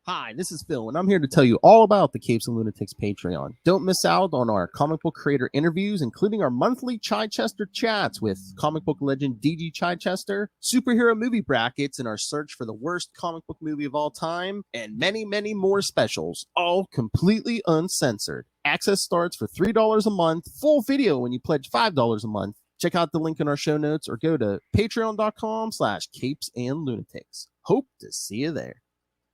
Hi, this is Phil, and I'm here to tell you all about the Capes and Lunatics Patreon. Don't miss out on our comic book creator interviews, including our monthly Chichester chats with comic book legend DG Chichester, superhero movie brackets in our search for the worst comic book movie of all time, and many, many more specials, all completely uncensored. Access starts for $3 a month, full video when you pledge $5 a month. Check out the link in our show notes or go to patreon.com/capesandlunatics. Hope to see you there.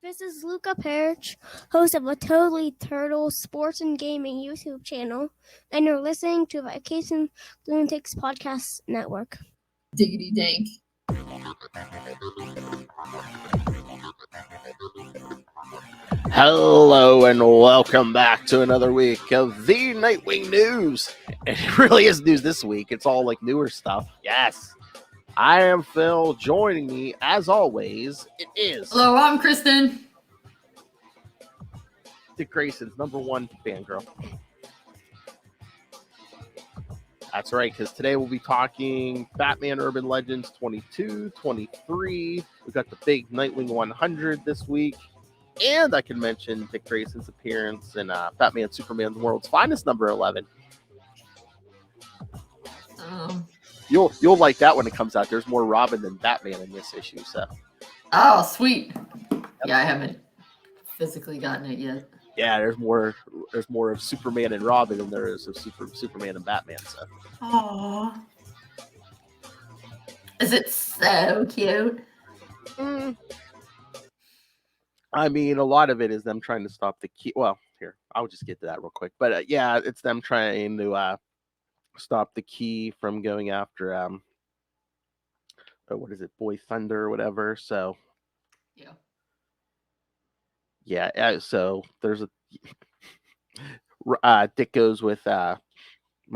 This is Luca Perich, host of a Totally Turtle Sports and Gaming YouTube channel, and you're listening to the Capes and Lunatics Podcast Network. Diggity dank. Hello and welcome back to another week of the Nightwing news. It really is news this week. It's all like newer stuff. Yes. I am Phil. Joining me, as always, it is... Hello, I'm Kristen. Dick Grayson's #1 fangirl. That's right, because today we'll be talking Batman Urban Legends 22, 23. We got the big Nightwing 100 this week. And I can mention Dick Grayson's appearance in Batman Superman the World's Finest #11. You'll like that when it comes out. There's more Robin than Batman in this issue, so. Oh, sweet. Yeah, I haven't physically gotten it yet. Yeah, there's more of Superman and Robin than there is of Superman and Batman. So. Aww. Is it so cute? I mean, a lot of it is them trying to stop the key. Well, here, I'll just get to that real quick. But yeah, it's them trying to stop the key from going after what is it, Boy Thunder or whatever. So yeah. So there's a Dick goes with while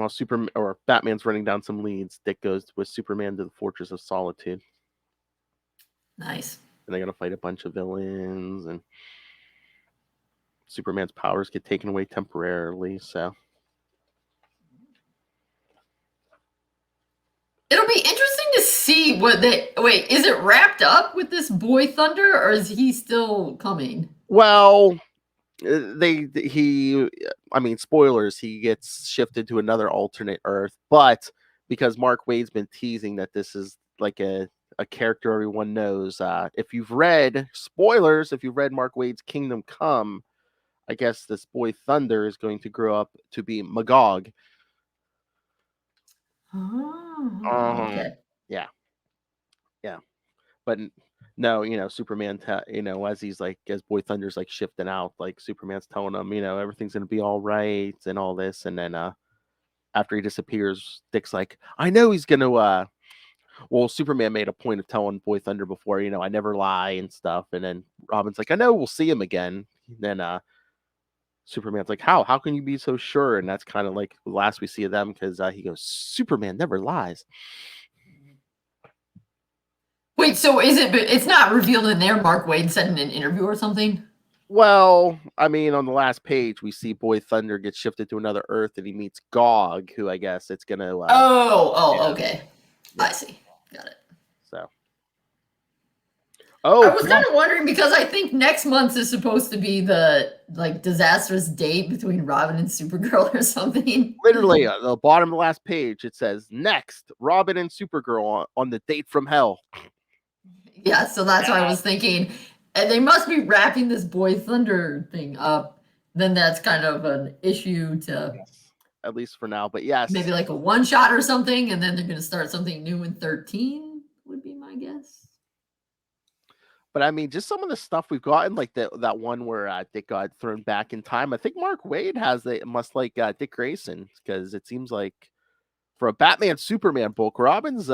Superman or Batman's running down some leads. Dick goes with Superman to the Fortress of Solitude. Nice. And they're gonna fight a bunch of villains, and Superman's powers get taken away temporarily. So. It'll be interesting to see what they... Wait, is it wrapped up with this Boy Thunder, or is he still coming? Well, spoilers, he gets shifted to another alternate Earth, but because Mark Waid's been teasing that this is like a character everyone knows, if you've read Mark Waid's Kingdom Come, I guess this Boy Thunder is going to grow up to be Magog. Okay. Yeah. But no, Superman, as he's like, as Boy Thunder's like shifting out, like Superman's telling him, everything's going to be all right and all this. And then after he disappears, Dick's like, I know he's going to, Superman made a point of telling Boy Thunder before, I never lie and stuff. And then Robin's like, I know we'll see him again. And then Superman's like, how can you be so sure? And that's kind of like the last we see of them, because he goes, Superman never lies. Wait, so it's not revealed in there Mark Waid said in an interview or something? Well, I mean, on the last page, we see Boy Thunder get shifted to another Earth, and he meets Gog, who I guess it's going to... okay. Yeah. I see. Got it. So. I was kind of wondering, because I think next month is supposed to be the disastrous date between Robin and Supergirl or something. Literally, at the bottom of the last page, it says, next, Robin and Supergirl on the date from hell. Yeah, so that's why I was thinking, and they must be wrapping this Boy Thunder thing up. Then that's kind of an issue to... Yes. At least for now, but yes. Maybe like a one-shot or something, and then they're going to start something new in 13, would be my guess. But I mean, just some of the stuff we've gotten, like that one where Dick got thrown back in time. I think Mark Waid must like Dick Grayson, because it seems like for a Batman Superman book, Robin's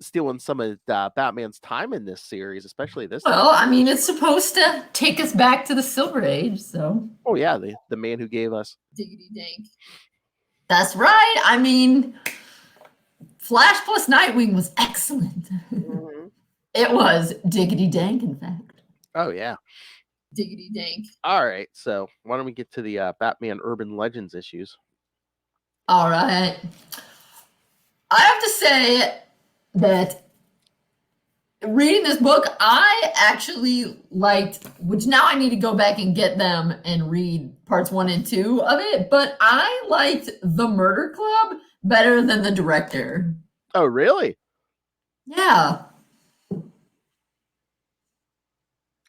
stealing some of Batman's time in this series, especially this. Well, I mean, it's supposed to take us back to the Silver Age, so. Oh yeah, the man who gave us Diggity Dank. That's right. I mean, Flash plus Nightwing was excellent. Mm-hmm. It was diggity dank, in fact. Oh, yeah. Diggity dank. All right, so why don't we get to the Batman Urban Legends issues? All right. I have to say that reading this book, I actually liked, which now I need to go back and get them and read parts 1 and 2 of it, but I liked The Murder Club better than the director. Oh, really? Yeah.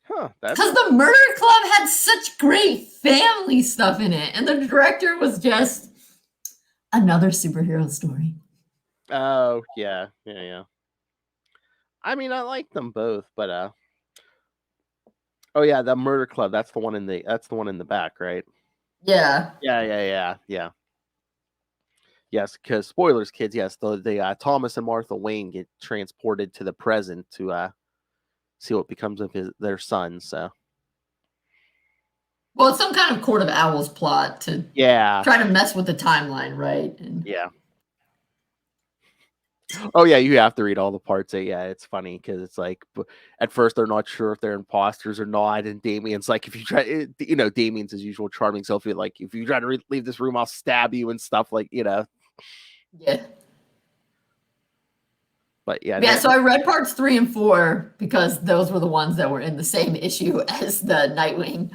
Huh. Because The Murder Club had such great family stuff in it, and the director was just another superhero story. Oh, yeah. I mean, I like them both, but oh yeah, the Murder Club. That's the one in the back, right? Yeah. Yeah. Yes, because spoilers, kids. Yes, the Thomas and Martha Wayne get transported to the present to see what becomes of their son. So Well, it's some kind of Court of Owls plot to try to mess with the timeline, right? Yeah. Oh yeah, you have to read all the parts. Yeah, it's funny because it's like at first they're not sure if they're imposters or not, and Damien's like, if you try, Damien's his usual charming self. Like, if you try to leave this room, I'll stab you and stuff. Like, Yeah. But yeah. Yeah, so I read parts 3 and 4 because those were the ones that were in the same issue as the Nightwing.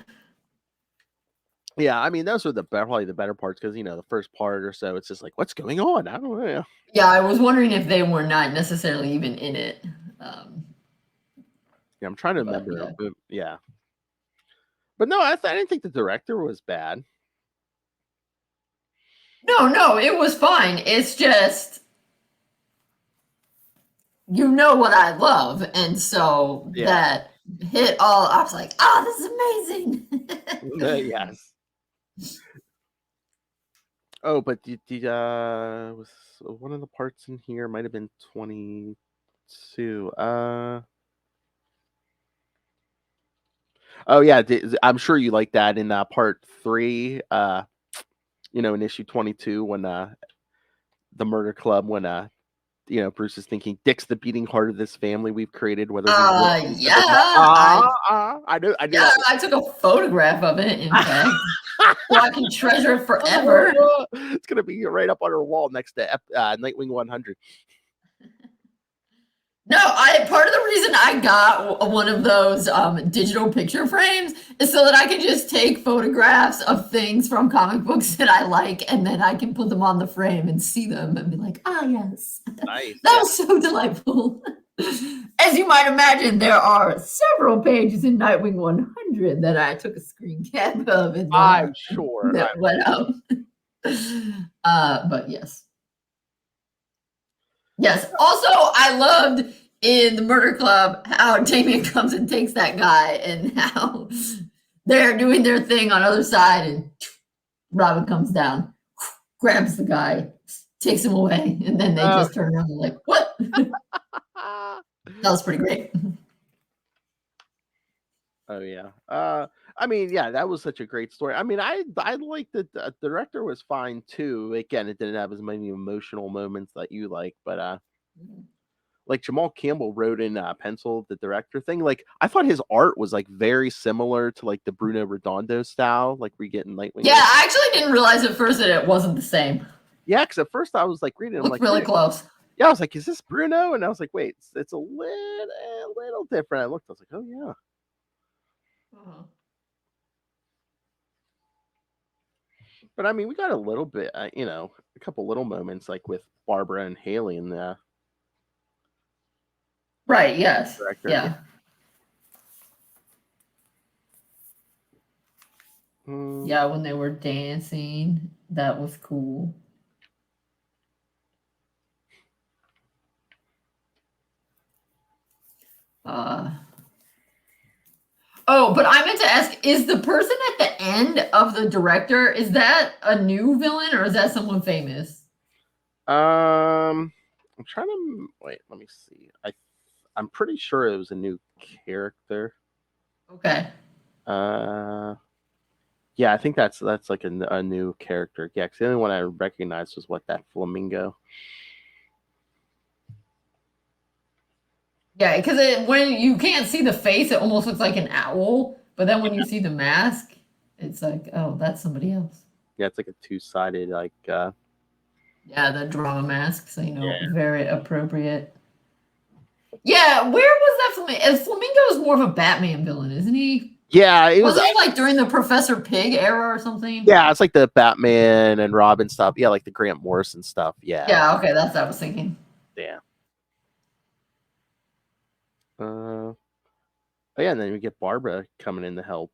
Yeah, I mean, those are probably the better parts because, the first part or so, it's just like, what's going on? I don't know. Yeah, I was wondering if they were not necessarily even in it. Yeah, I'm trying to remember. Yeah. But no, I didn't think the director was bad. No, it was fine. It's just, what I love. And so that hit all, I was like, this is amazing. Yes. Oh, but was one of the parts in here might have been 22. Oh yeah, I'm sure you like that in part 3. In issue 22 when the Murder Club, when Bruce is thinking Dick's the beating heart of this family we've created. Whether I do. Yeah, I took a photograph of it. In fact, so I can treasure it forever. It's gonna be right up on our wall next to Nightwing 100. No, part of the reason I got one of those digital picture frames is so that I can just take photographs of things from comic books that I like, and then I can put them on the frame and see them and be like, yes. Nice. That was so delightful. As you might imagine, there are several pages in Nightwing 100 that I took a screen cap of. And I'm sure. That went up. But yes. Yes. Also, I loved in the Murder Club how Damien comes and takes that guy and how they're doing their thing on the other side and Robin comes down, grabs the guy, takes him away, and then they just turn around and like, what? That was pretty great. Oh yeah. I mean, yeah, that was such a great story. I mean, I liked it. The director was fine too. Again, it didn't have as many emotional moments that you like, but like Jamal Campbell wrote in pencil the director thing. Like, I thought his art was like very similar to like the Bruno Redondo style, like we get in Nightwing. Yeah, I actually didn't realize at first that it wasn't the same. Yeah, because at first I was like reading, I'm like, really close. Yeah, I was like, is this Bruno? And I was like, wait, it's a little different. I looked, I was like, oh yeah. But I mean, we got a little bit, a couple little moments like with Barbara and Haley in the. Right. Yes. Director. Yeah. Yeah, when they were dancing, that was cool. Oh, but I meant to ask, is the person at the end of the director, is that a new villain or is that someone famous? I'm trying to wait, let me see. I'm pretty sure it was a new character. Okay. Yeah, I think that's like a new character. Yeah, because the only one I recognized was that flamingo. Yeah, because when you can't see the face, it almost looks like an owl. But then when you see the mask, it's like, oh, that's somebody else. Yeah, it's like a two-sided, like. Yeah, the drama mask. So very appropriate. Yeah, where was that Flamingo? Flamingo is more of a Batman villain, isn't he? Yeah, it was. Wasn't he like during the Professor Pig era or something? Yeah, it's like the Batman and Robin stuff. Yeah, like the Grant Morrison stuff. Yeah. Yeah, okay, that's what I was thinking. Yeah. But yeah, and then we get Barbara coming in to help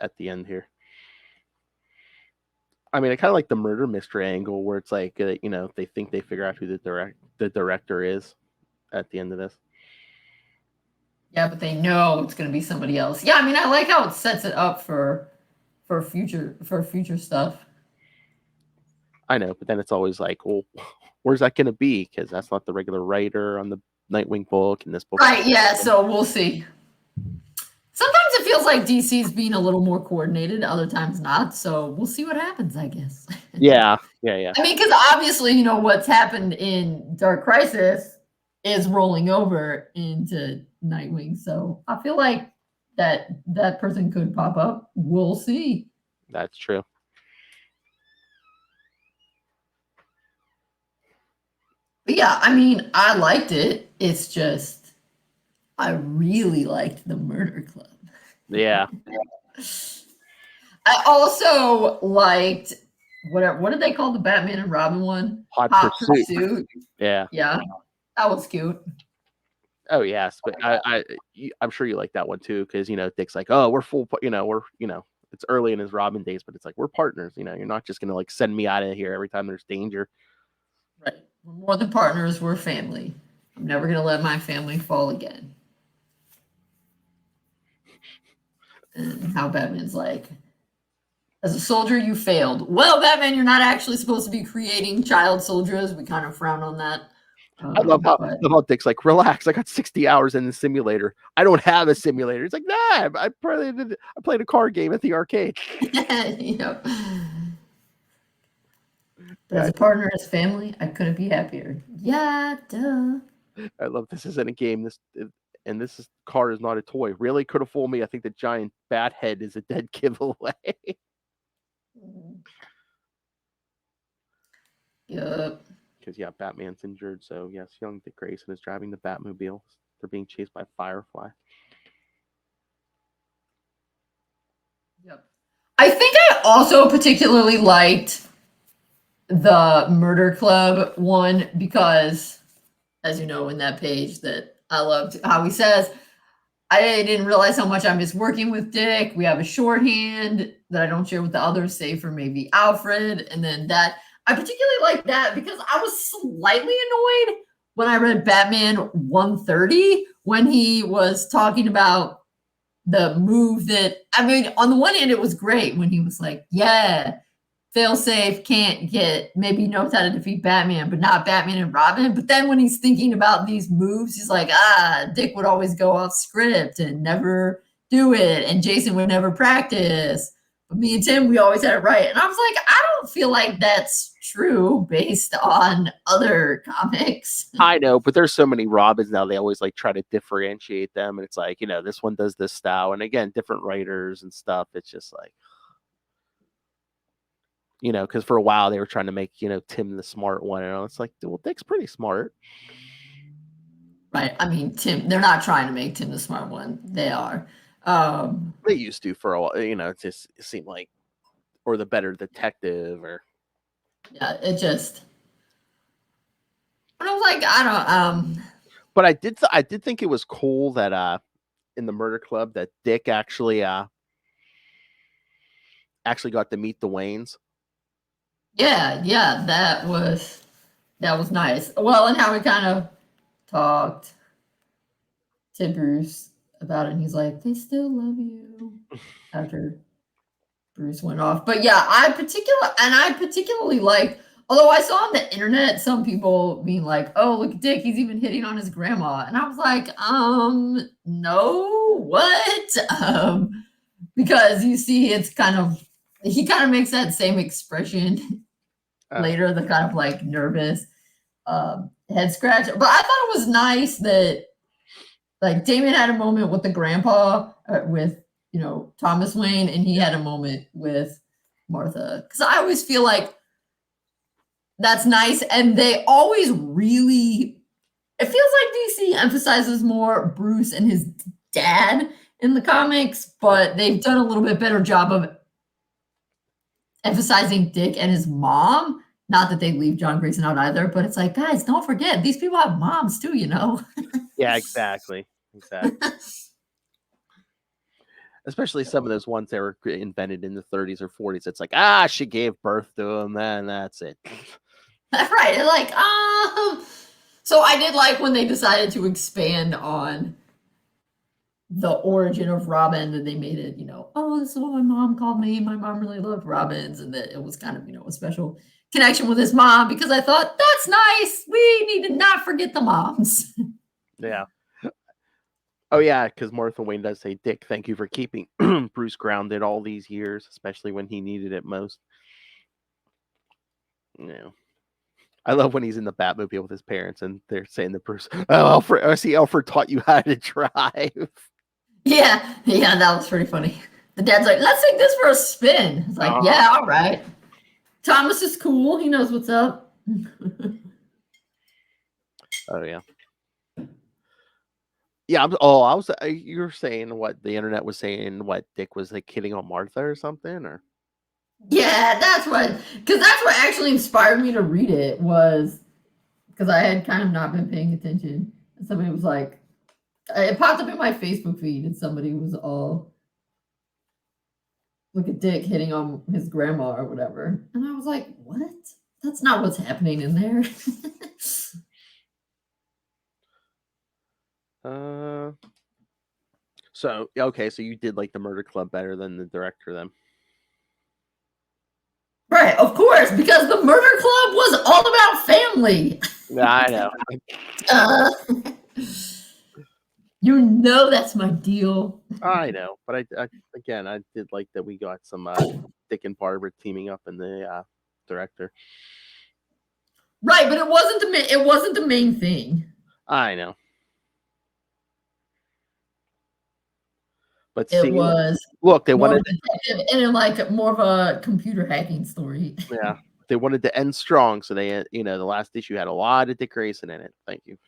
at the end here. I mean, I kind of like the murder mystery angle where it's like, they think they figure out who the director is at the end of this. Yeah, but they know it's going to be somebody else. Yeah, I mean, I like how it sets it up for future stuff. I know, but then it's always like, well, where's that going to be? Because that's not the regular writer on the Nightwing book and this book. Right, yeah, so we'll see. Sometimes it feels like DC's being a little more coordinated, other times not. So we'll see what happens, I guess. Yeah. I mean, because obviously, what's happened in Dark Crisis is rolling over into Nightwing. So I feel like that person could pop up. We'll see. That's true. But yeah, I mean, I liked it. It's just, I really liked the Murder Club. Yeah. I also liked what did they call the Batman and Robin one? Hot Pursuit. Yeah. Yeah, that was cute. Oh yes, but I'm sure you like that one too because Dick's like, oh, we're full, it's early in his Robin days, but it's like we're partners. You're not just gonna like send me out of here every time there's danger. Right, we're more than partners. We're family. I'm never gonna let my family fall again. And how Batman's like, as a soldier, you failed. Well, Batman, you're not actually supposed to be creating child soldiers. We kind of frown on that. I love how Dick's like, relax. I got 60 hours in the simulator. I don't have a simulator. It's like, nah, I played a card game at the arcade. But as a partner, as family, I couldn't be happier. Yeah, duh. I love this isn't a game. This car is not a toy. Really could have fooled me. I think the giant bat head is a dead giveaway. Yup. Because Batman's injured. So yes, young Dick Grayson is driving the Batmobile. They're being chased by Firefly. Yep. I think I also particularly liked the Murder Club one because, as you know, in that page that I loved how he says, I didn't realize how much I miss working with Dick. We have a shorthand that I don't share with the others, save for maybe Alfred. And then that, I particularly like that because I was slightly annoyed when I read Batman 130 when he was talking about the move that, I mean, on the one hand, it was great when he was like, yeah, failsafe maybe knows how to defeat Batman, but not Batman and Robin. But then when he's thinking about these moves, he's like, Dick would always go off script and never do it. And Jason would never practice. But me and Tim, we always had it right. And I was like, I don't feel like that's true based on other comics. I know, but there's so many Robins now. They always like try to differentiate them. And it's like, this one does this style. And again, different writers and stuff. It's just like, because for a while they were trying to make, Tim the smart one. And it's like, well, Dick's pretty smart. Right. I mean, Tim, they're not trying to make Tim the smart one. They are. They used to for a while, it just seemed like, or the better detective or. Yeah, it just. But I was like, I don't. But I did think it was cool that in the Murder Club that Dick actually got to meet the Waynes. Yeah, that was nice. Well, and how we kind of talked to Bruce about it, and he's like, they still love you after Bruce went off. But yeah, I particularly like, although I saw on the internet some people being like, oh, look at Dick, he's even hitting on his grandma. And I was like, no, what? Because you see it's he kind of makes that same expression later, the kind of like nervous head scratch. But I thought it was nice that like Damien had a moment with the grandpa with Thomas Wayne, and he had a moment with Martha, because I always feel like that's nice, and they always really It feels like DC emphasizes more Bruce and his dad in the comics, but they've done a little bit better job of emphasizing Dick and his mom. Not that they leave John Grayson out either, but it's like, guys, don't forget, these people have moms too, you know? Yeah, exactly. Especially some of those ones that were invented in the 30s or 40s. It's like, she gave birth to him, and that's it. Right. And like, so I did like when they decided to expand on the origin of Robin, and they made it, this is what my mom called me. My mom really loved Robins, and that it was kind of, a special connection with his mom, because I thought, that's nice. We need to not forget the moms. Yeah. Oh, yeah, because Martha Wayne does say, Dick, thank you for keeping Bruce grounded all these years, especially when he needed it most. Yeah. I love when he's in the Batmobile with his parents and they're saying to Bruce, Alfred taught you how to drive. Yeah, that was pretty funny. The dad's like, let's take this for a spin. It's like, yeah, all right. Thomas is cool. He knows what's up. Oh, yeah. Yeah, you were saying what the internet was saying, what Dick was like hitting on Martha or something, or? Yeah, that's what actually inspired me to read it, was because I had kind of not been paying attention. And somebody was like, it popped up in my Facebook feed, and somebody was all, look at Dick hitting on his grandma or whatever. And I was like, what? That's not what's happening in there. So you did like the Murder Club better than the director then? Right, of course, because the Murder Club was all about family. Yeah, I know. That's my deal. I know, but I did like that we got some Dick and Barbara teaming up in the director. Right, but it wasn't the main thing. I know. But it was they wanted and like more of a computer hacking story. Yeah, they wanted to end strong, so they the last issue had a lot of Dick Grayson in it. Thank you.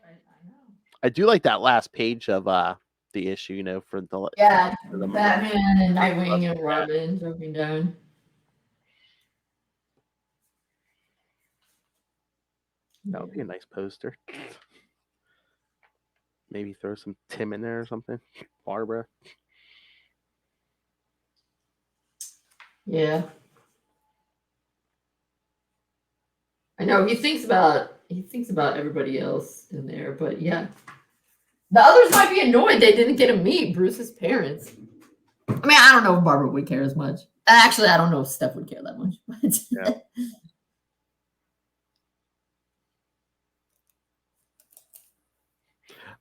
Right, I know. I do like that last page of the issue, for the Batman and Nightwing and Robin jumping down. That would be a nice poster. Maybe throw some Tim in there or something. Barbara. Yeah. I know he thinks about everybody else in there, but yeah. The others might be annoyed they didn't get to meet Bruce's parents. I mean, I don't know if Barbara would care as much. Actually, I don't know if Steph would care that much. But yeah.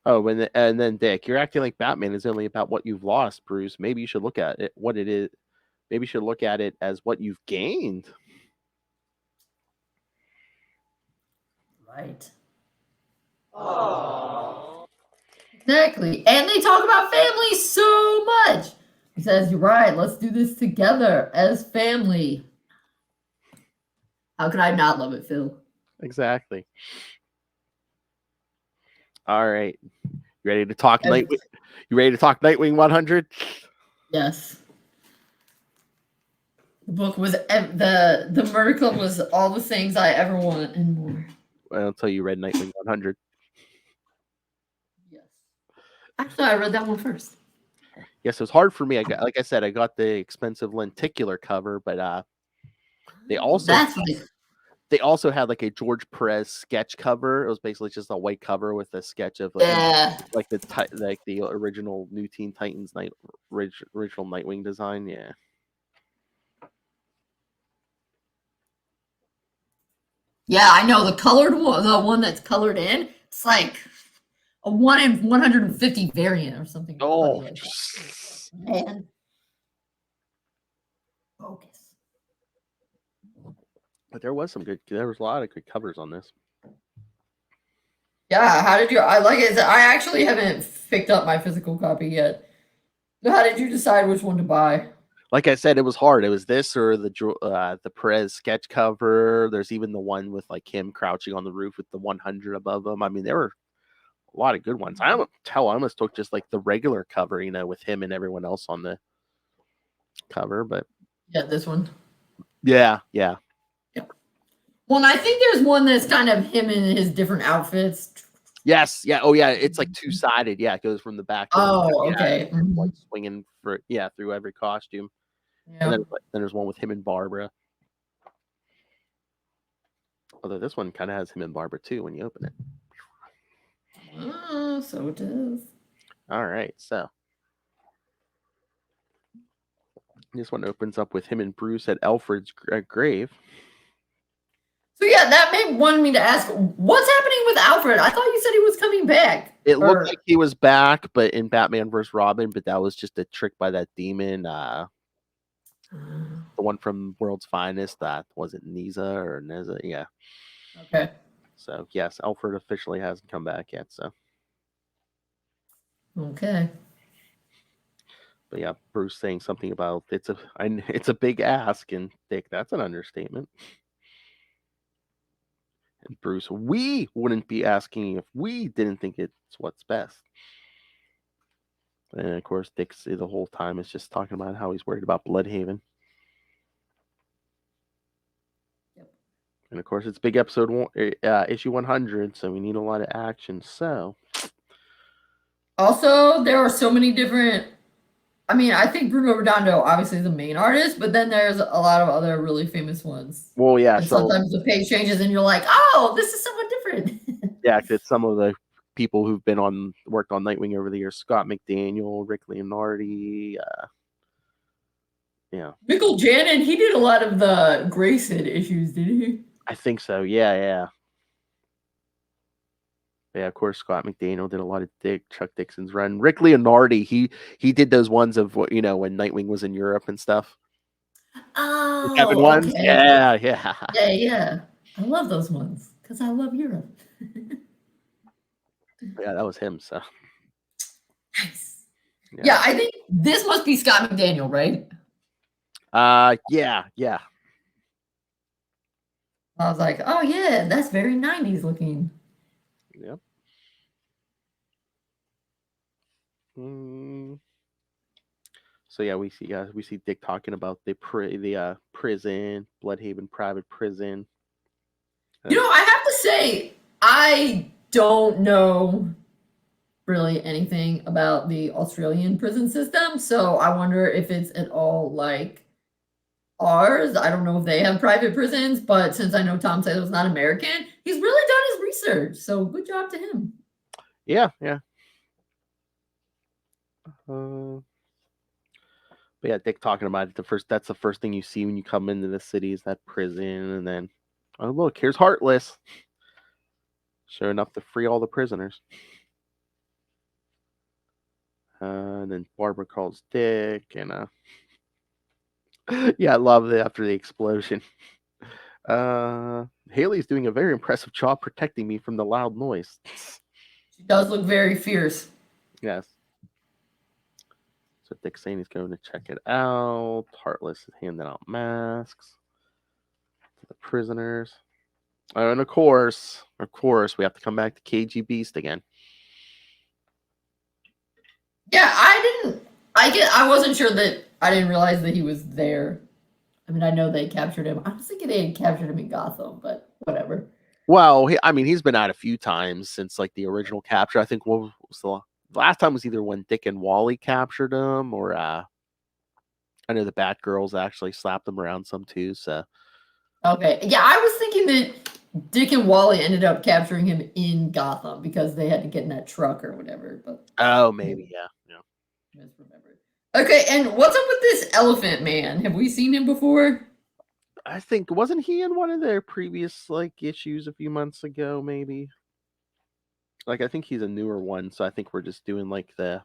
Oh, and then Dick, you're acting like Batman is only about what you've lost, Bruce. Maybe you should look at it what it is. Maybe you should look at it as what you've gained. Right. Aww. Exactly. And they talk about family so much. He says, you're right, let's do this together as family. How could I not love it, Phil? Exactly. All right. You ready to talk Nightwing? You ready to talk Nightwing 100? Yes. The book was the Murder Club was all the things I ever want and more. Well, until you read Nightwing 100. Yes. Actually, I read that one first. Yes, it was hard for me. I got the expensive lenticular cover, but they also had like a George Perez sketch cover. It was basically just a white cover with a sketch of like the original New Teen Titans original Nightwing design. Yeah. Yeah, I know the colored one, the one that's colored in. It's like a 1 in 150 variant or something. Oh, like man. Focus. But there was a lot of good covers on this. Yeah, how did you? I actually haven't picked up my physical copy yet. How did you decide which one to buy? Like I said, it was hard. It was this or the Perez sketch cover. There's even the one with like him crouching on the roof with the 100 above him. I mean, there were a lot of good ones. I almost took just like the regular cover, with him and everyone else on the cover. But Yeah, this one. yeah. Yeah. Well, and I think there's one that's kind of him in his different outfits. Yes. Yeah. Oh, yeah. It's like 2-sided. Yeah. It goes from the back to the front. Oh, okay. Yeah, like swinging through every costume. Yeah. And then there's one with him and Barbara. Although this one kind of has him and Barbara too when you open it. Oh, so it does. All right. So this one opens up with him and Bruce at Alfred's grave. So yeah, that wanted me to ask, what's happening with Alfred? I thought you said he was coming back. It looked like he was back, but in Batman vs. Robin, but that was just a trick by that demon. The one from World's Finest, that was it Niza or Neza? Yeah. Okay. So yes, Alfred officially hasn't come back yet. So. Okay. But yeah, Bruce saying something about it's a big ask, and Dick, that's an understatement. And Bruce, we wouldn't be asking if we didn't think it's what's best. And of course, Dick the whole time is just talking about how he's worried about Bloodhaven. Yep. And of course, it's big episode issue 100, so we need a lot of action. So, also, there are so many different. I mean, I think Bruno Redondo obviously is the main artist, but then there's a lot of other really famous ones. Well, yeah. And sometimes the page changes, and you're like, "Oh, this is somewhat different." Yeah, it's some of the people who've worked on Nightwing over the years: Scott McDaniel, Rick Leonardi. Yeah. Michael Janin, he did a lot of the Grayson issues, did he? I think so. Yeah. Yeah, of course, Scott McDaniel did a lot of Chuck Dixon's run. Rick Leonardi, he did those ones of when Nightwing was in Europe and stuff. Oh, Kevin ones, okay. Yeah. I love those ones because I love Europe. Yeah, that was him. So nice. Yeah, I think this must be Scott McDaniel, right? Yeah. I was like, oh yeah, that's very 90s looking. Yep. So yeah, we see Dick talking about the prison, Bloodhaven private prison. I have to say, I don't know really anything about the Australian prison system, so I wonder if it's at all like ours. I don't know if they have private prisons, but since I know Tom Taylor's not American, he's really done his research. So good job to him. Yeah. But yeah, Dick talking about it. That's the first thing you see when you come into the city is that prison, and then oh look, here's Heartless. Sure enough to free all the prisoners. And then Barbara calls Dick, and yeah, I love it after the explosion. Haley's doing a very impressive job protecting me from the loud noise. She does look very fierce. Yes. So Dick's saying he's going to check it out. Heartless is handing out masks to the prisoners. And of course, we have to come back to KG Beast again. Yeah, I wasn't sure that I didn't realize that he was there. I mean, I know they captured him. I was thinking they had captured him in Gotham, but whatever. Well, he's been out a few times since like the original capture. I think what was the last time was either when Dick and Wally captured him, or I know the Batgirls actually slapped him around some too. So okay, yeah, I was thinking that Dick and Wally ended up capturing him in Gotham because they had to get in that truck or whatever. But maybe yeah. Misremembered. Okay, and what's up with this Elephant Man? Have we seen him before? I think wasn't he in one of their previous like issues a few months ago? Maybe. Like I think he's a newer one, so I think we're just doing like the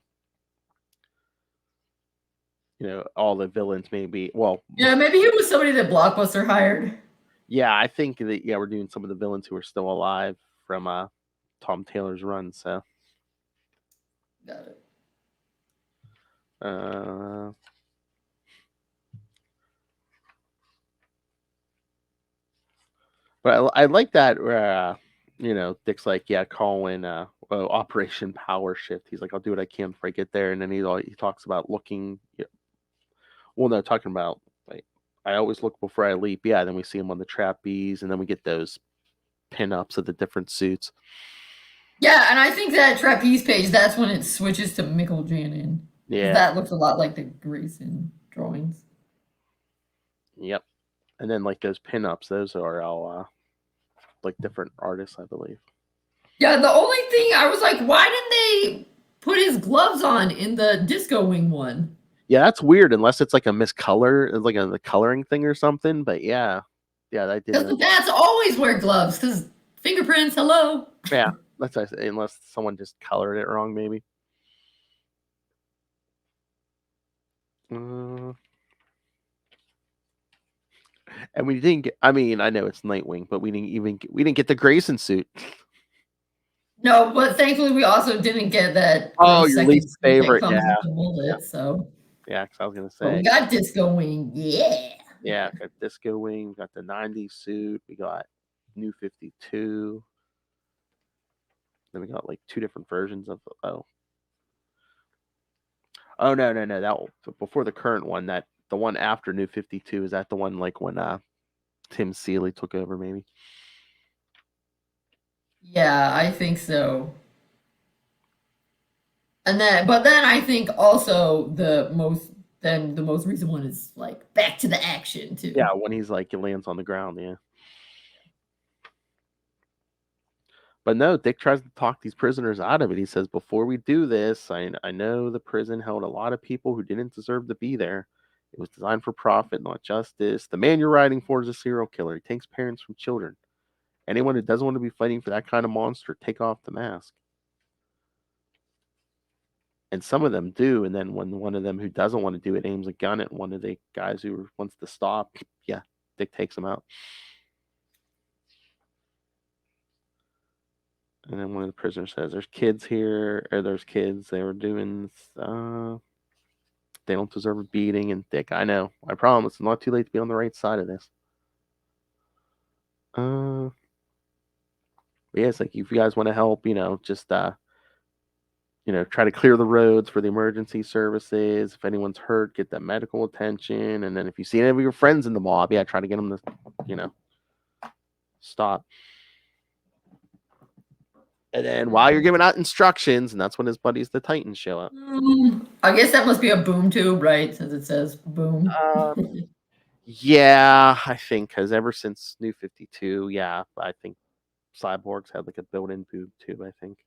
all the villains maybe. Well, yeah, maybe he was somebody that Blockbuster hired. Yeah, I think that we're doing some of the villains who are still alive from Tom Taylor's run. So got it. But I like that where Dick's like, yeah, call in Operation Power Shift. He's like, I'll do what I can before I get there, and then he talks about looking. Well, no, talking about like I always look before I leap. Yeah, then we see him on the trapeze, and then we get those pin-ups of the different suits. Yeah, and I think that trapeze page, that's when it switches to Mickle Janin. Because Yeah, that looks a lot like the Grayson drawings. yep. And then like those pin-ups, those are all like different artists, I believe. Yeah, the only thing I was like, why didn't they put his gloves on in the Disco Wing one? Yeah, that's weird. Unless it's like a miscolor, like the coloring thing or something. But yeah, I didn't Because the know. bats always wear gloves, because fingerprints, hello. Yeah, that's what I say, unless someone just colored it wrong, maybe. Uh, and we didn't get. I mean, I know it's Nightwing, but we didn't get the Grayson suit. No, but thankfully we also didn't get that Oh, great your second least suit that favorite? comes with Yeah, the bullet, so. yeah. Because I was gonna But we say, got Disco Wing, yeah. yeah, got Disco Wing, we got the '90s suit, we got New 52. Then we got like two different versions of no, that before the current one. That the one after New 52, is that the one like when Tim Seeley took over, maybe? Yeah, I think so. But then I think also the most recent one is like back to the action too. Yeah, when he's like, he lands on the ground, yeah. But no, Dick tries to talk these prisoners out of it. He says, before we do this, I know the prison held a lot of people who didn't deserve to be there. It was designed for profit, not justice. The man you're writing for is a serial killer. He takes parents from children. Anyone who doesn't want to be fighting for that kind of monster, take off the mask. And some of them do. And then when one of them who doesn't want to do it aims a gun at one of the guys who wants to stop, yeah, Dick takes him out. And then one of the prisoners says, "There's kids here, or there's kids. They were doing. They don't deserve a beating." And Dick, I know. I promise, it's not too late to be on the right side of this. Yeah, it's like if you guys want to help, just try to clear the roads for the emergency services. If anyone's hurt, get that medical attention. And then if you see any of your friends in the mob, yeah, try to get them to, stop. And then while you're giving out instructions, and that's when his buddies, the Titans, show up. I guess that must be a boom tube, right? Since it says boom. Yeah, I think because ever since New 52, yeah, I think Cyborgs had like a built-in boob tube, I think.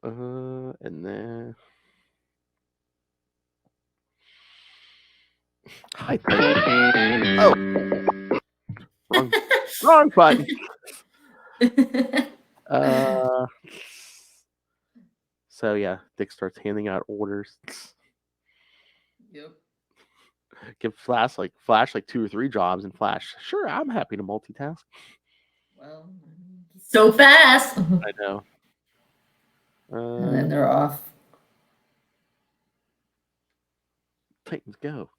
And then hi, oh, wrong button. So yeah, Dick starts handing out orders. Yep. Give Flash like 2 or 3 jobs, and Flash, sure, I'm happy to multitask. Well, so fast. I know. And then they're off. Titans go.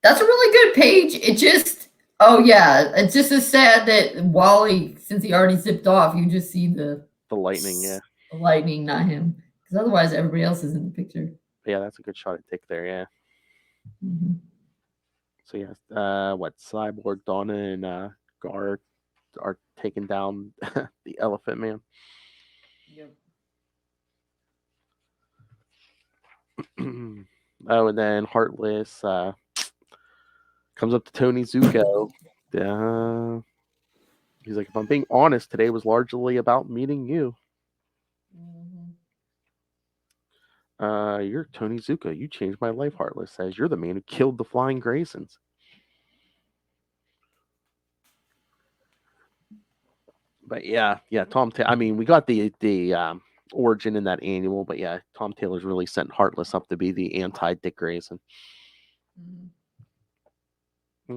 That's a really good page. It just, oh yeah, it's just as sad that Wally, since he already zipped off, you just see the lightning, yeah. The lightning, not him, because otherwise everybody else is in the picture. Yeah, that's a good shot at Dick there, yeah. Mm-hmm. So yeah, Cyborg, Donna, and Gar are taking down the Elephant Man. Yep. Oh, and then Heartless comes up to Tony Zuko. He's like, if I'm being honest, today was largely about meeting you. Mm-hmm. You're Tony Zuko. You changed my life, Heartless says. You're the man who killed the Flying Graysons. But yeah, Tom. I mean, we got the origin in that annual, but yeah, Tom Taylor's really sent Heartless up to be the anti Dick Grayson. Yeah,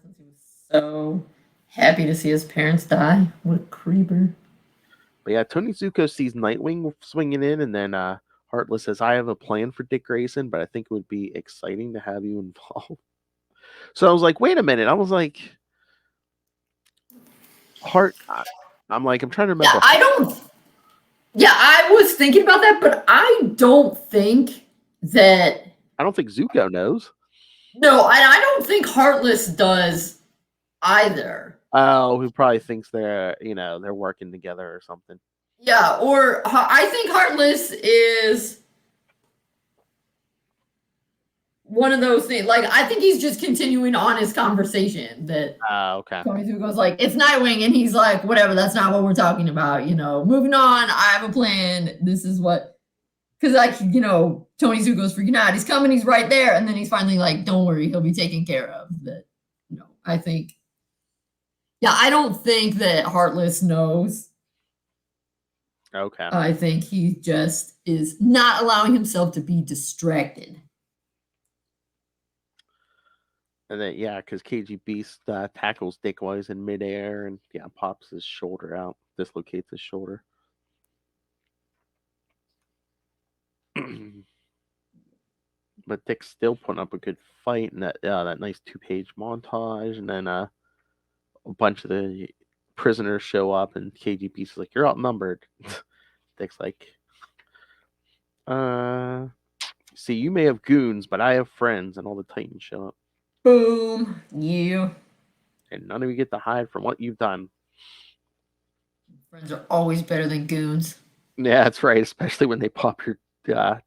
since he was so happy to see his parents die. What a creeper. But yeah, Tony Zuko sees Nightwing swinging in, and then Heartless says, I have a plan for Dick Grayson, but I think it would be exciting to have you involved. So I was like, wait a minute. I was like, I'm like, I'm trying to remember. Yeah, I was thinking about that, but I don't think that. I don't think Zuko knows. No, and I don't think Heartless does either. Oh, he probably thinks they're working together or something. Yeah, or I think Heartless is one of those things. Like, I think he's just continuing on his conversation that Okay. Tony Zuko's like, it's Nightwing, and he's like, whatever, that's not what we're talking about. Moving on, I have a plan. This is what, because Tony Zuko's freaking out. He's coming, he's right there, and then he's finally like, don't worry, he'll be taken care of. That, I think, yeah, I don't think that Heartless knows. Okay. I think he just is not allowing himself to be distracted. And then, because KG Beast tackles Dick while he's in midair and, pops his shoulder out, dislocates his shoulder. But Dick's still putting up a good fight in that nice 2-page montage. And then a bunch of the prisoners show up, and KG Beast is like, you're outnumbered. Dick's like, see, you may have goons, but I have friends. And all the Titans show up. Boom. You. And none of you get to hide from what you've done. Friends are always better than goons. Yeah, that's right. Especially when they pop your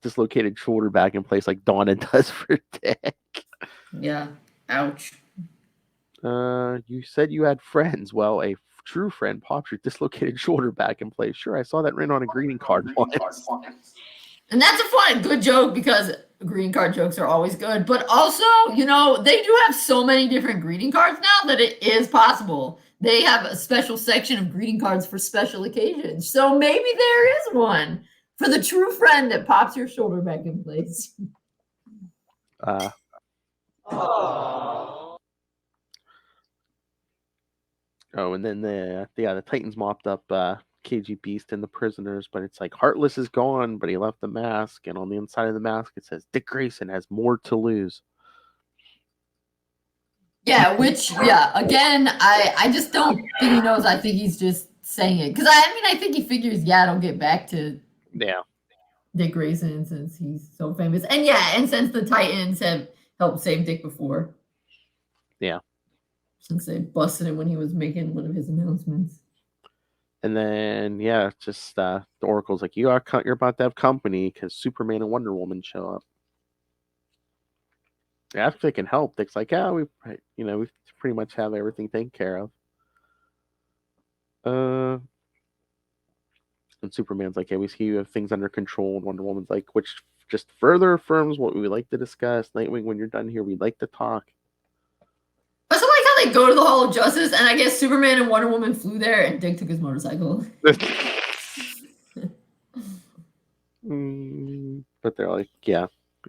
dislocated shoulder back in place like Donna does for Dick. Yeah. Ouch. You said you had friends. Well, a true friend pops your dislocated shoulder back in place. Sure, I saw that written on a greeting card once. And that's a good joke because greeting card jokes are always good. But also, they do have so many different greeting cards now that it is possible. They have a special section of greeting cards for special occasions. So maybe there is one for the true friend that pops your shoulder back in place. And then the Titans mopped up KG Beast and the prisoners, but it's like Heartless is gone, but he left the mask, and on the inside of the mask it says Dick Grayson has more to lose. Yeah, again, I just don't think he knows. I think he's just saying it. Because, I think he figures, it'll get back to Dick Grayson since he's so famous. And since the Titans have helped save Dick before. Yeah. Since they busted him when he was making one of his announcements. And then, just the Oracle's like, you're about to have company because Superman and Wonder Woman show up. After they can help, Dick's like, we pretty much have everything taken care of. And Superman's like, we see you have things under control. And Wonder Woman's like, which just further affirms what we would like to discuss. Nightwing, when you're done here, we'd like to talk. I also like how they go to the Hall of Justice, and I guess Superman and Wonder Woman flew there, and Dick took his motorcycle. But they're like,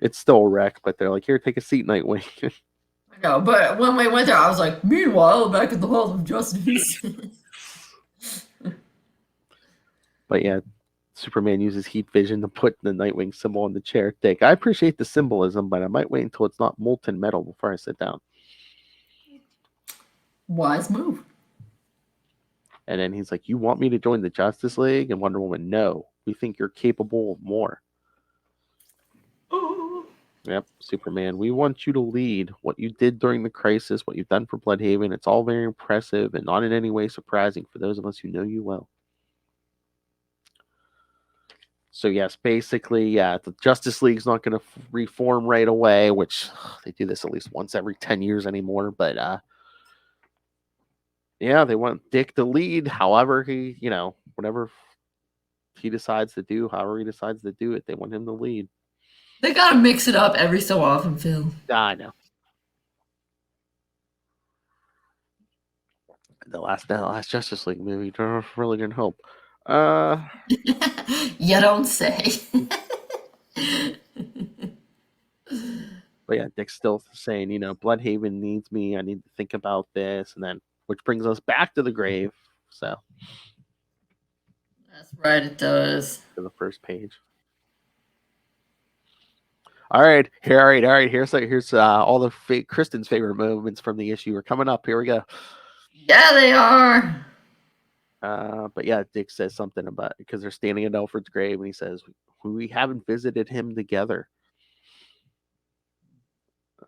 it's still a wreck, but they're like, here, take a seat, Nightwing. I know, but when we went there, I was like, meanwhile, back at the Hall of Justice. But Superman uses heat vision to put the Nightwing symbol on the chair. Dick, I appreciate the symbolism, but I might wait until it's not molten metal before I sit down. Wise move. And then he's like, you want me to join the Justice League? And Wonder Woman, no. We think you're capable of more. Yep, Superman, we want you to lead what you did during the crisis, what you've done for Bloodhaven. It's all very impressive and not in any way surprising for those of us who know you well. So, yes, basically, the Justice League's not going to reform right away, which they do this at least once every 10 years anymore. But, they want Dick to lead however he, whatever he decides to do, however he decides to do it, they want him to lead. They got to mix it up every so often, Phil. I know. The last Justice League movie really didn't help. You don't say. But Dick's still saying, Bloodhaven needs me. I need to think about this. And then, which brings us back to the grave. So. That's right, it does. To the first page. All right, here, all right. Here's all the Kristen's favorite moments from the issue are coming up. Here we go. Yeah, they are. But yeah, Dick says something about because they're standing at Alfred's grave, and he says we haven't visited him together.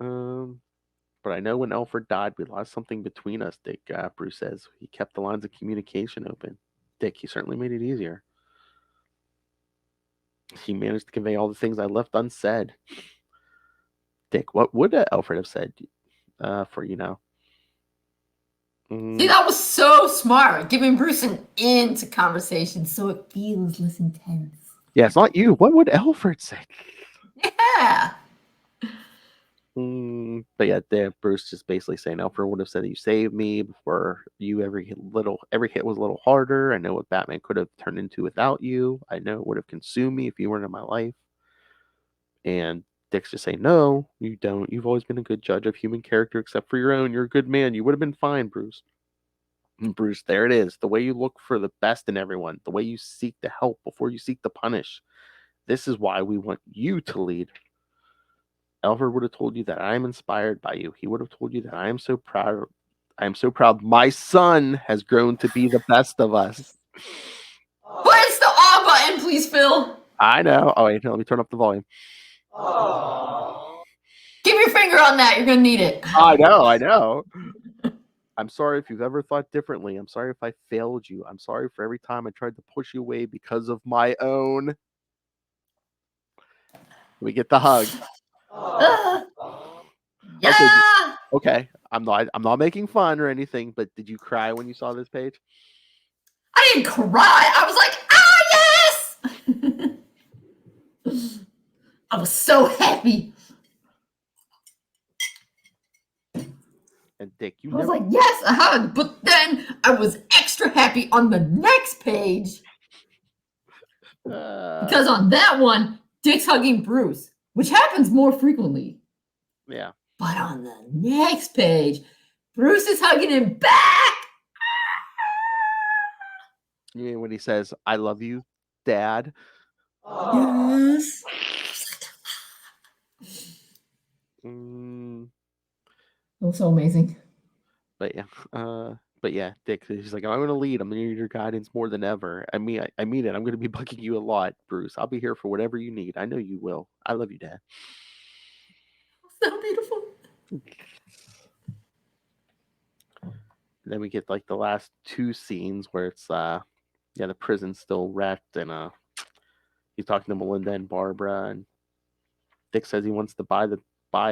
But I know when Alfred died, we lost something between us. Dick, Bruce says he kept the lines of communication open. Dick, he certainly made it easier. He managed to convey all the things I left unsaid. Dick, what would Alfred have said? For See, that was so smart, giving Bruce an into conversation so it feels less intense. Yeah, it's not you. What would Alfred say? Yeah. But yeah, Bruce just basically saying Alfred would have said you saved me before you every hit was a little harder. I know what Batman could have turned into without you. I know it would have consumed me if you weren't in my life. And Dick's just saying, no, you don't. You've always been a good judge of human character, except for your own. You're a good man. You would have been fine, Bruce. And Bruce, there it is. The way you look for the best in everyone, the way you seek to help before you seek to punish. This is why we want you to lead. Alfred would have told you that I am inspired by you. He would have told you that I am so proud. I am so proud. My son has grown to be the best of us. Where's the awe button, please, Phil? I know. Oh, wait, let me turn up the volume. Keep your finger on that. You're going to need it. I know. I'm sorry if you've ever thought differently. I'm sorry if I failed you. I'm sorry for every time I tried to push you away because of my own. We get the hug. Yeah. Okay. I'm not making fun or anything, but did you cry when you saw this page? I didn't cry. I was like, yes. I was so happy. And Dick, I was like, yes, a hug. But then I was extra happy on the next page. Because on that one, Dick's hugging Bruce, which happens more frequently. Yeah. But on the next page, Bruce is hugging him back. You mean when he says, I love you, Dad? Yes. It was so amazing. But yeah, Dick, he's like, I'm going to lead. I'm going to need your guidance more than ever. I mean it. I'm going to be bugging you a lot, Bruce. I'll be here for whatever you need. I know you will. I love you, Dad. So beautiful. And then we get like the last two scenes where it's the prison's still wrecked, and he's talking to Melinda and Barbara, and Dick says he wants to buy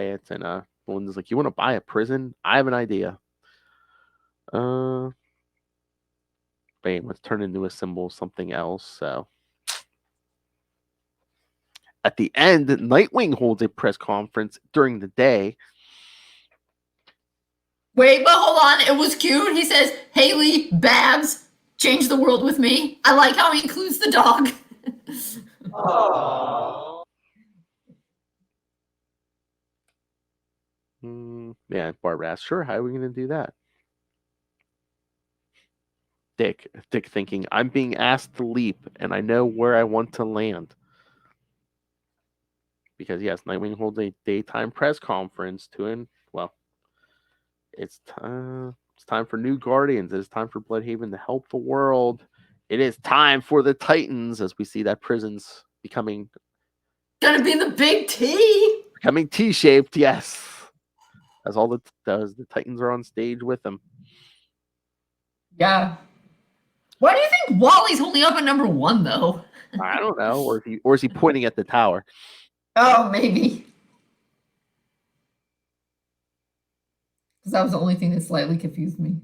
it, and Melinda's like, you want to buy a prison? I have an idea. Bam, let's turn into a symbol, something else. So at the end, Nightwing holds a press conference during the day. Wait, but hold on. It was cute. He says, Haley, Babs, change the world with me. I like how he includes the dog. Yeah, Barbara asks, sure, how are we going to do that? Dick thinking, I'm being asked to leap, and I know where I want to land. Because, yes, Nightwing holds a daytime press conference it's time for new Guardians. It's time for Bloodhaven to help the world. It is time for the Titans, as we see that prison's becoming... Gonna be the big T! Becoming T-shaped, yes. As the Titans are on stage with them. Yeah. Why do you think Wally's holding up at number 1, though? I don't know. Or is he pointing at the tower? Oh, maybe. Because that was the only thing that slightly confused me.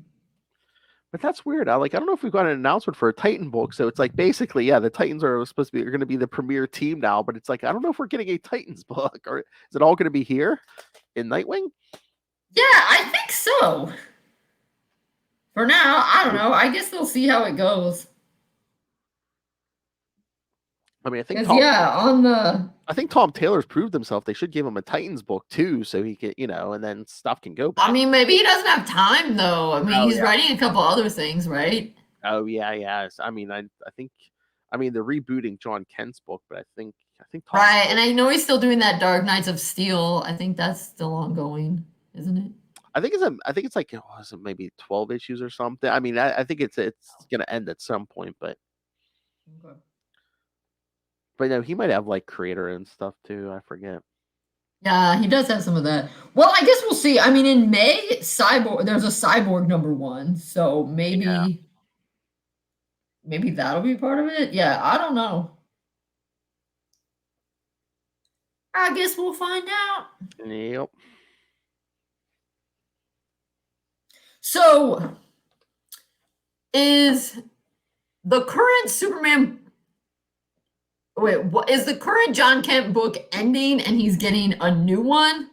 But that's weird. I don't know if we've got an announcement for a Titan book. So it's like basically, yeah, the Titans are going to be the premier team now. But it's like, I don't know if we're getting a Titans book, or is it all going to be here in Nightwing? Yeah, I think so. For now, I don't know. I guess they'll see how it goes. I mean, I think I think Tom Taylor's proved himself. They should give him a Titans book too, so he can, and then stuff can go back. I mean, maybe he doesn't have time though. I mean, he's writing a couple other things, right? Oh yeah. I mean, I think, they're rebooting John Kent's book, but I think think Tom. Right, and I know he's still doing that Dark Knights of Steel. I think that's still ongoing, isn't it? I think it's like was it maybe 12 issues or something. I mean, I think it's gonna end at some point, but no, he might have like creator and stuff too. I forget. Yeah, he does have some of that. Well, I guess we'll see. I mean, in May, there's a Cyborg #1, so maybe that'll be part of it. Yeah, I don't know. I guess we'll find out. Yep. So, is the current Superman? Wait, what is the current John Kent book ending, and he's getting a new one?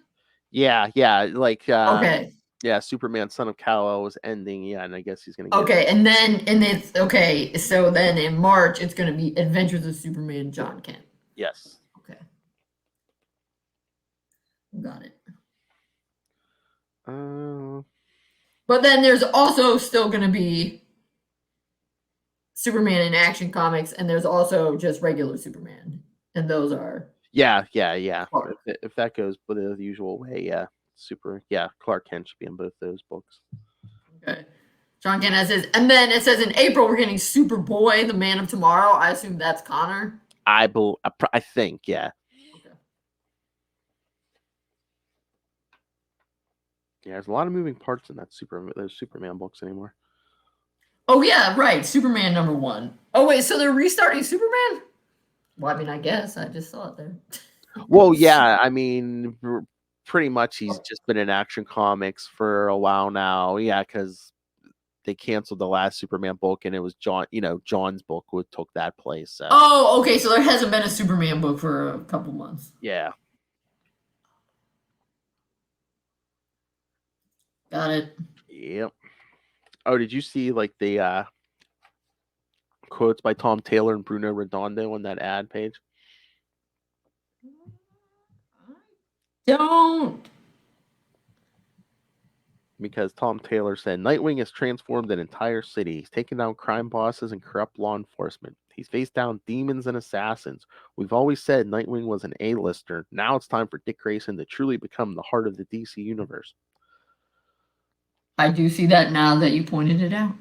Yeah, like Okay. Yeah, Superman Son of Kal-El is ending. Yeah, and I guess he's gonna get Okay, and it's okay. So then in March, it's gonna be Adventures of Superman John Kent. Yes. Okay. Got it. But then there's also still going to be Superman in Action Comics, and there's also just regular Superman, and those are yeah. If that goes the usual way, yeah, Clark Kent should be in both those books. Okay. John Kent says, and then it says in April we're getting Superboy, the Man of Tomorrow. I assume that's Connor. I think, yeah. Okay. Yeah, there's a lot of moving parts in those Superman books anymore. Oh yeah, right. Superman #1. Oh wait, so they're restarting Superman? Well, I mean, I guess I just saw it there. Well, yeah, I mean, pretty much he's just been in Action Comics for a while now. Yeah, because they canceled the last Superman book, and it was John's book took that place. So. Oh, okay. So there hasn't been a Superman book for a couple months. Yeah. Got it. Yep. Oh, did you see like the quotes by Tom Taylor and Bruno Redondo on that ad page? Don't. Because Tom Taylor said Nightwing has transformed an entire city. He's taken down crime bosses and corrupt law enforcement. He's faced down demons and assassins. We've always said Nightwing was an A-lister. Now it's time for Dick Grayson to truly become the heart of the DC universe. I do see that now that you pointed it out.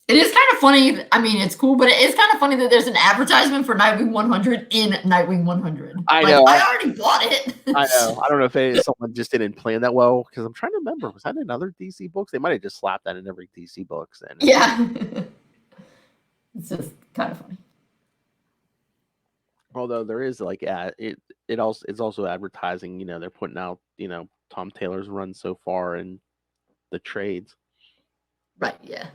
It is kind of funny. I mean, it's cool, but it is kind of funny that there's an advertisement for Nightwing 100 in Nightwing 100. I know. I already bought it. I know. I don't know if someone just didn't plan that well, because I'm trying to remember. Was that in other DC books? They might have just slapped that in every DC books. Yeah. It's just kind of funny. Although there is like it's also advertising. They're putting out Tom Taylor's run so far in the trades. Right. Yeah.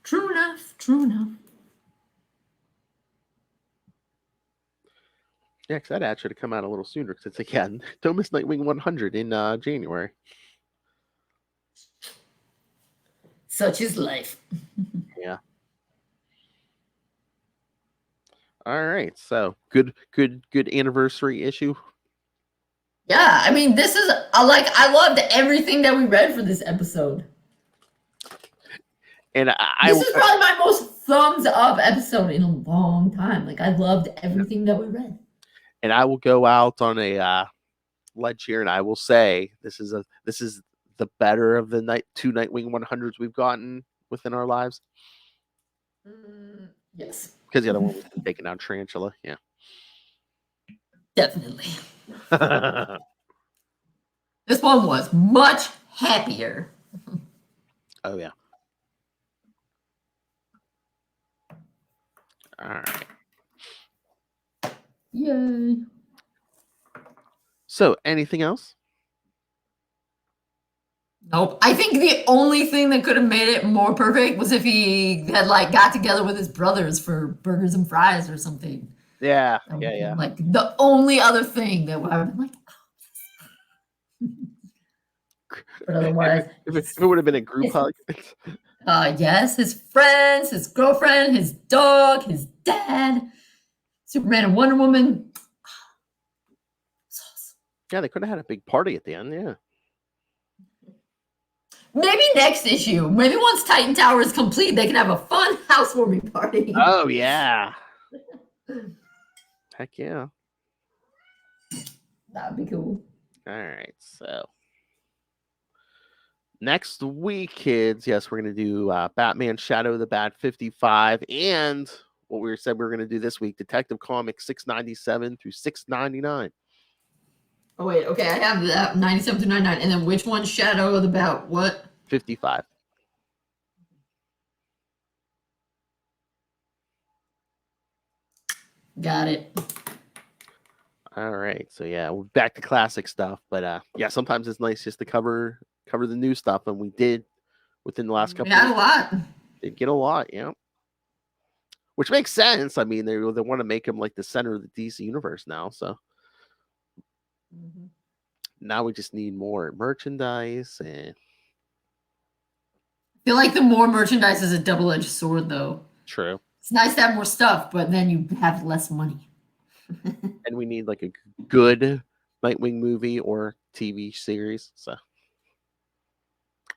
True enough. True enough. Yeah, because that ad should have come out a little sooner. Because it's like, yeah, don't miss Nightwing 100 in January. Such is life. Yeah. All right. So good anniversary issue. Yeah, I mean, this is I loved everything that we read for this episode. And this is probably my most thumbs up episode in a long time. Like, I loved everything that we read. And I will go out on a ledge here, and I will say this is the better of the two Nightwing 100s we've gotten within our lives. Yes, because the other one was taking down Tarantula. Yeah, definitely. This one was much happier. Oh yeah. All right. Yay. So, anything else? Nope. I think the only thing that could have made it more perfect was if he had got together with his brothers for burgers and fries or something. Yeah. Like the only other thing that I would have been like, but otherwise, if it would have been a group hug. Yes, his friends, his girlfriend, his dog, his dad, Superman and Wonder Woman. Yeah, they could have had a big party at the end. Yeah. Maybe next issue. Maybe once Titan Tower is complete, they can have a fun housewarming party. Oh yeah. Heck yeah. That'd be cool. All right, so next week, kids, yes, we're going to do Batman Shadow of the Bat 55 and what we said we were going to do this week, Detective Comics 697 through 699. Oh, wait. Okay, I have that 97 to 99. And then which one? Shadow of the Bat what? 55. Got it. All right, so yeah, we're back to classic stuff, but yeah, sometimes it's nice just to cover the new stuff, and we did within the last couple. We had a lot. Did get a lot, yeah. Which makes sense. I mean, they want to make him like the center of the DC universe now, so now we just need more merchandise and. I feel like the more merchandise is a double-edged sword, though. True. It's nice to have more stuff, but then you have less money. And we need like a good Nightwing movie or TV series. So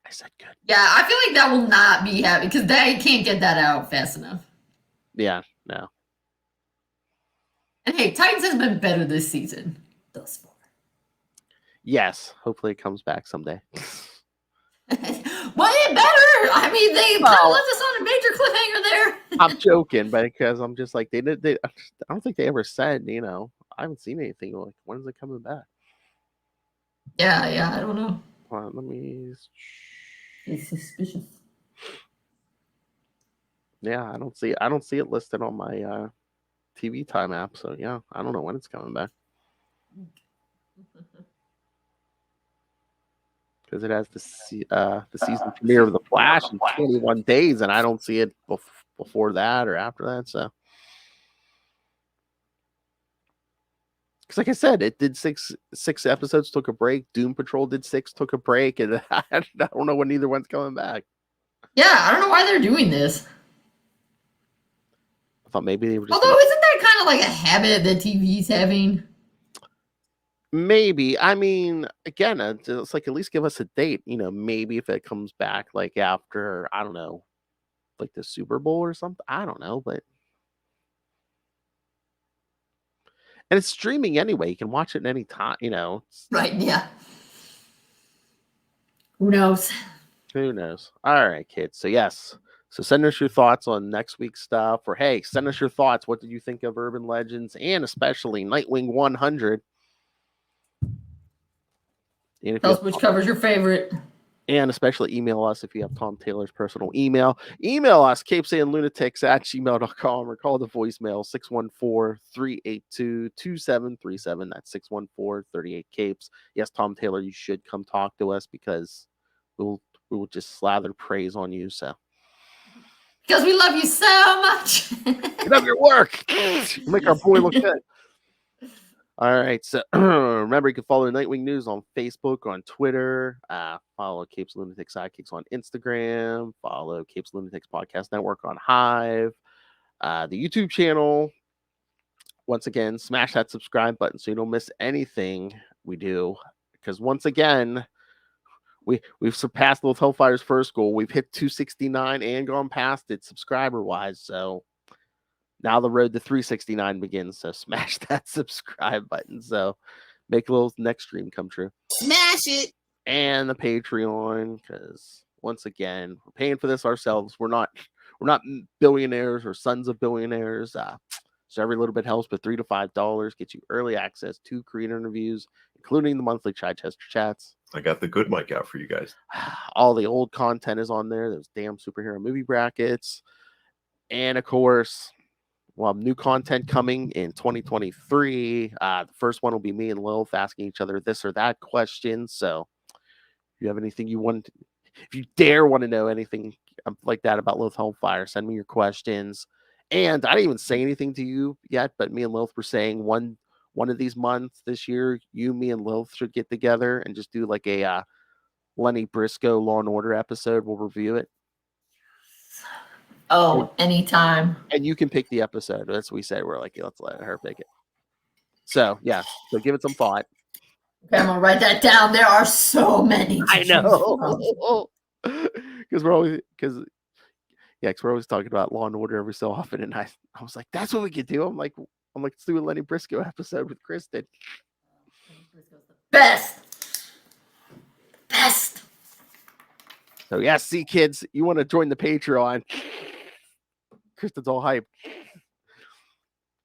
I said good. Yeah, I feel like that will not be happening because they can't get that out fast enough. Yeah, no. And hey, Titans has been better this season thus far. Yes, hopefully it comes back someday. Well, it better. I mean, they kind of left us on a major cliffhanger there. I'm joking, but because I'm just like they I don't think they ever said, I haven't seen anything like when is it coming back? Yeah, I don't know. Let me. It's suspicious. Yeah, I don't see it listed on my TV Time app. So yeah, I don't know when it's coming back. Because it has the season premiere of The Flash in 21 days, and I don't see it before that or after that. So, because like I said, it did six episodes, took a break. Doom Patrol did 6, took a break, and I don't know when either one's coming back. Yeah, I don't know why they're doing this. I thought maybe they were just. Although, isn't that kind of like a habit that TV's having? Maybe. I mean, again, it's like at least give us a date. Maybe if it comes back like after, I don't know, like the Super Bowl or something. I don't know, but and it's streaming anyway. You can watch it at any time. Right? Yeah. Who knows? Who knows? All right, kids. So yes. So send us your thoughts on next week's stuff, or hey, send us your thoughts. What did you think of Urban Legends and especially Nightwing 100? Tell us which cover's your favorite. And especially email us if you have Tom Taylor's personal email. Email us, CapesandLunatics@gmail.com, or call the voicemail 614-382-2737. That's 614-38-CAPES. Yes, Tom Taylor, you should come talk to us because we will just slather praise on you. So because we love you so much. We love your work. You make our boy look good. All right, so remember you can follow Nightwing News on Facebook, on Twitter, follow Capes Lunatics Sidekicks on Instagram, follow Capes Lunatics Podcast Network on Hive, the YouTube channel. Once again, smash that subscribe button so you don't miss anything we do. Because once again, we've surpassed Little Hellfire's first goal. We've hit 269 and gone past it subscriber-wise, so now the road to 369 begins, so smash that subscribe button. So make Lil's next dream come true. Smash it. And the Patreon, because once again, we're paying for this ourselves. We're not billionaires or sons of billionaires. So every little bit helps, but $3 to $5 gets you early access to creator interviews, including the monthly Chichester chats. I got the good mic out for you guys. All the old content is on there. Those damn superhero movie brackets. And of course, we'll have new content coming in 2023. The first one will be me and Lilith asking each other this or that question. So if you have anything if you dare want to know anything like that about Lilith Hellfire, send me your questions. And I didn't even say anything to you yet, but me and Lilith were saying one of these months this year, me and Lilith should get together and just do like a Lenny Briscoe Law and Order episode. We'll review it. Oh, anytime. And you can pick the episode. That's what we said. We're like, let's let her pick it. So, yeah. So give it some thought. Okay, I'm going to write that down. There are so many. I know. because we're always talking about Law and Order every so often, and I was like, that's what we could do. I'm like, let's do a Lenny Briscoe episode with Kristen. Best. So yeah, see, kids, you want to join the Patreon? Kristen's all hyped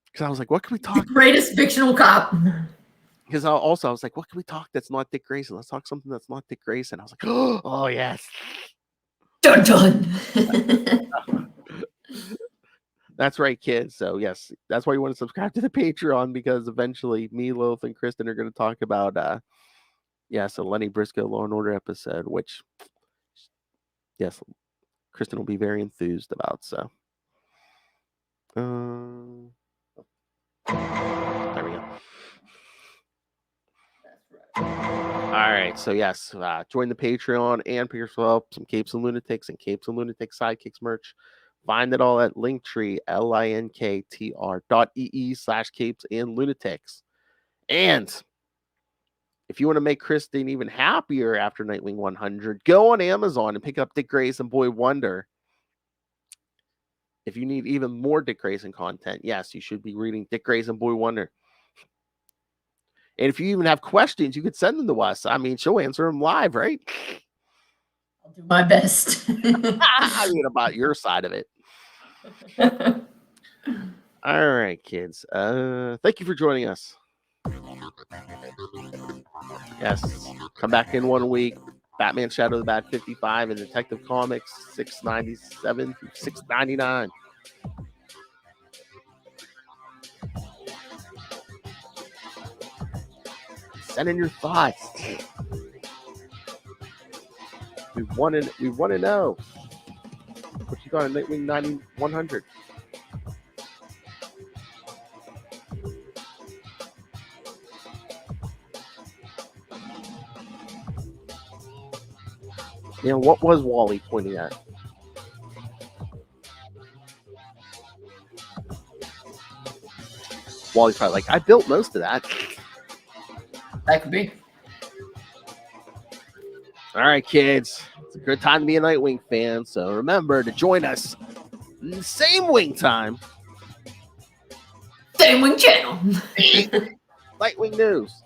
because I was like, what can we talk? The greatest fictional cop. Because I was like, what can we talk that's not Dick Grayson? Let's talk something that's not Dick Grayson. I was like, oh yes. Dun dun. That's right, kids. So yes, that's why you want to subscribe to the Patreon, because eventually me, Lilith, and Kristen are going to talk about a Lenny Briscoe Law and Order episode, which yes, Kristen will be very enthused about. So there we go. All right, so yes, join the Patreon and pick yourself up some Capes and Lunatics and Capes and Lunatics Sidekicks merch. Find it all at Linktree, linktr.ee/Capes and Lunatics. And if you want to make Kristen even happier after Nightwing 100, go on Amazon and pick up Dick Grayson Boy Wonder. If you need even more Dick Grayson content, yes, you should be reading Dick Grayson Boy Wonder. And if you even have questions, you could send them to us. I mean, she'll answer them live, right? I'll do my best. I mean, about your side of it. All right, kids. Thank you for joining us. Yes, come back in 1 week. Batman Shadow of the Bat 55 and Detective Comics 697 through 699. Send in your thoughts. We want to know what you got on Nightwing 100. You know, what was Wally pointing at? Wally's probably like, I built most of that. That could be. All right, kids. It's a good time to be a Nightwing fan. So remember to join us in the same wing time. Same wing channel. Nightwing News.